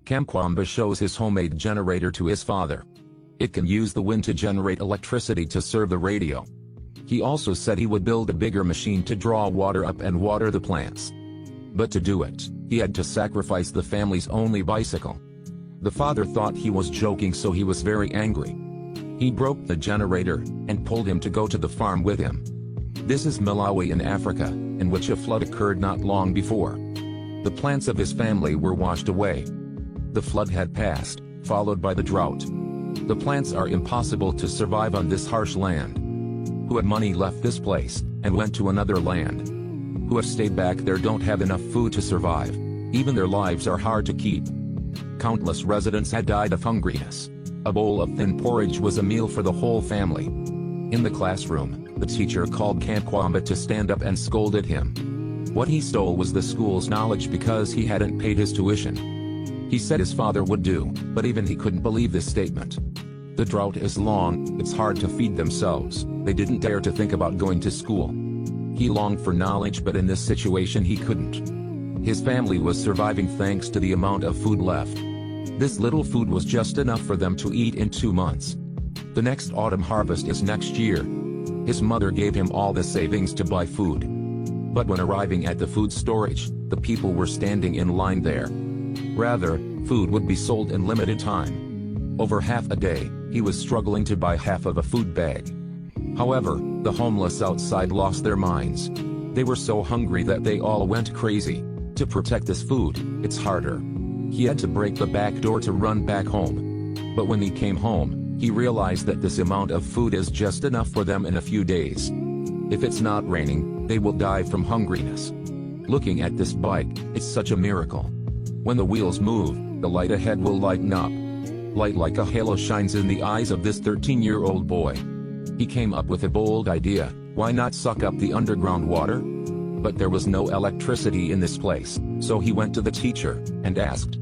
Kamkwamba shows his homemade generator to his father. It can use the wind to generate electricity to serve the radio. He also said he would build a bigger machine to draw water up and water the plants. But to do it, he had to sacrifice the family's only bicycle. The father thought he was joking, so he was very angry. He broke the generator and pulled him to go to the farm with him. This is Malawi in Africa, in which a flood occurred not long before. The plants of his family were washed away. The flood had passed, followed by the drought. The plants are impossible to survive on this harsh land. Who had money left this place, and went to another land. Who have stayed back there don't have enough food to survive. Even their lives are hard to keep. Countless residents had died of hungriness. A bowl of thin porridge was a meal for the whole family. In the classroom, the teacher called Kamkwamba to stand up and scolded him. What he stole was the school's knowledge because he hadn't paid his tuition. He said his father would do, but even he couldn't believe this statement. The drought is long, it's hard to feed themselves, they didn't dare to think about going to school. He longed for knowledge, but in this situation he couldn't. His family was surviving thanks to the amount of food left. This little food was just enough for them to eat in 2 months. The next autumn harvest is next year. His mother gave him all the savings to buy food. But when arriving at the food storage, the people were standing in line there. Rather, food would be sold in limited time. Over half a day, he was struggling to buy half of a food bag. However, the homeless outside lost their minds. They were so hungry that they all went crazy. To protect this food, it's harder. He had to break the back door to run back home. But when he came home, he realized that this amount of food is just enough for them in a few days. If it's not raining, they will die from hungriness. Looking at this bike, it's such a miracle. When the wheels move, the light ahead will lighten up. Light like a halo shines in the eyes of this 13-year-old boy. He came up with a bold idea: why not suck up the underground water? But there was no electricity in this place, so he went to the teacher and asked.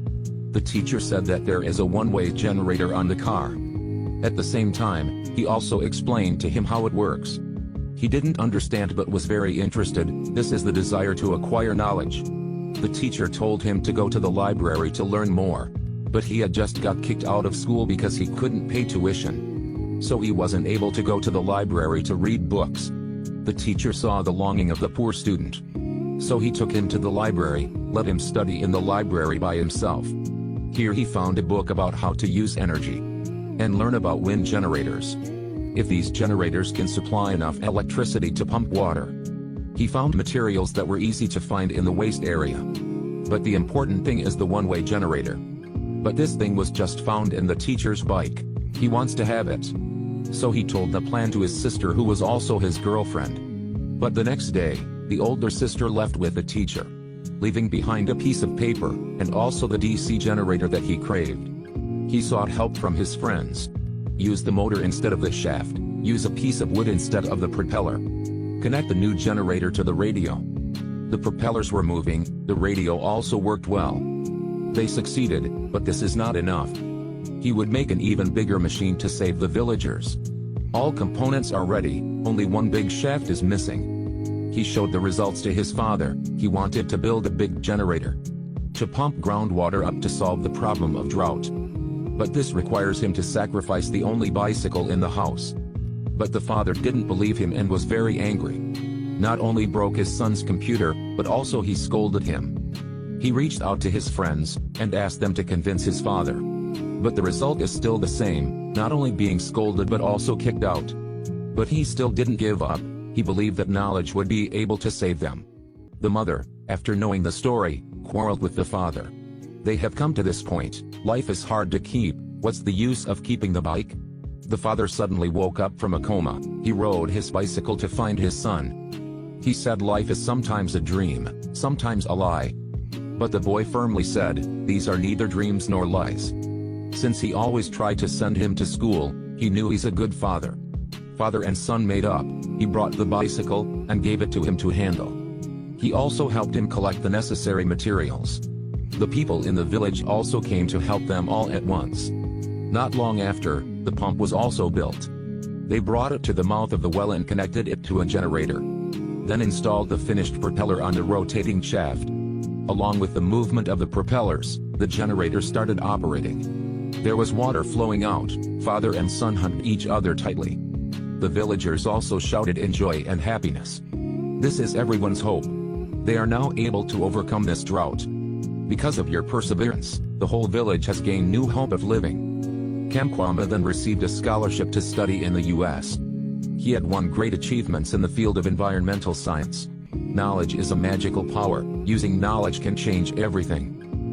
The teacher said that there is a one-way generator on the car. At the same time, he also explained to him how it works. He didn't understand but was very interested. This is the desire to acquire knowledge. The teacher told him to go to the library to learn more. But he had just got kicked out of school because he couldn't pay tuition. So he wasn't able to go to the library to read books. The teacher saw the longing of the poor student. So he took him to the library, let him study in the library by himself. Here he found a book about how to use energy and learn about wind generators. If these generators can supply enough electricity to pump water. He found materials that were easy to find in the waste area. But the important thing is the one-way generator. But this thing was just found in the teacher's bike. He wants to have it. So he told the plan to his sister, who was also his girlfriend. But the next day, the older sister left with the teacher, leaving behind a piece of paper, and also the DC generator that he craved. He sought help from his friends. Use the motor instead of the shaft, use a piece of wood instead of the propeller. Connect the new generator to the radio. The propellers were moving, the radio also worked well. They succeeded, but this is not enough. He would make an even bigger machine to save the villagers. All components are ready, only one big shaft is missing. He showed the results to his father. He wanted to build a big generator to pump groundwater up to solve the problem of drought. But this requires him to sacrifice the only bicycle in the house. But the father didn't believe him and was very angry. Not only broke his son's computer, but also he scolded him. He reached out to his friends and asked them to convince his father. But the result is still the same, not only being scolded but also kicked out. But he still didn't give up. He believed that knowledge would be able to save them. The mother, after knowing the story, quarreled with the father. They have come to this point. Life is hard to keep. What's the use of keeping the bike? The father suddenly woke up from a coma. He rode his bicycle to find his son. He said life is sometimes a dream, sometimes a lie. But the boy firmly said, these are neither dreams nor lies. Since he always tried to send him to school, he knew he's a good father. Father and son made up. He brought the bicycle and gave it to him to handle. He also helped him collect the necessary materials. The people in the village also came to help them all at once. Not long after, the pump was also built. They brought it to the mouth of the well and connected it to a generator. Then installed the finished propeller on the rotating shaft. Along with the movement of the propellers, The generator started operating. There was water flowing out. Father and son hugged each other tightly. The villagers also shouted in joy and happiness. This is everyone's hope. They are now able to overcome this drought. Because of your perseverance, the whole village has gained new hope of living. Kamkwamba then received a scholarship to study in the U.S. He had won great achievements in the field of environmental science. Knowledge is a magical power. Using knowledge can change everything.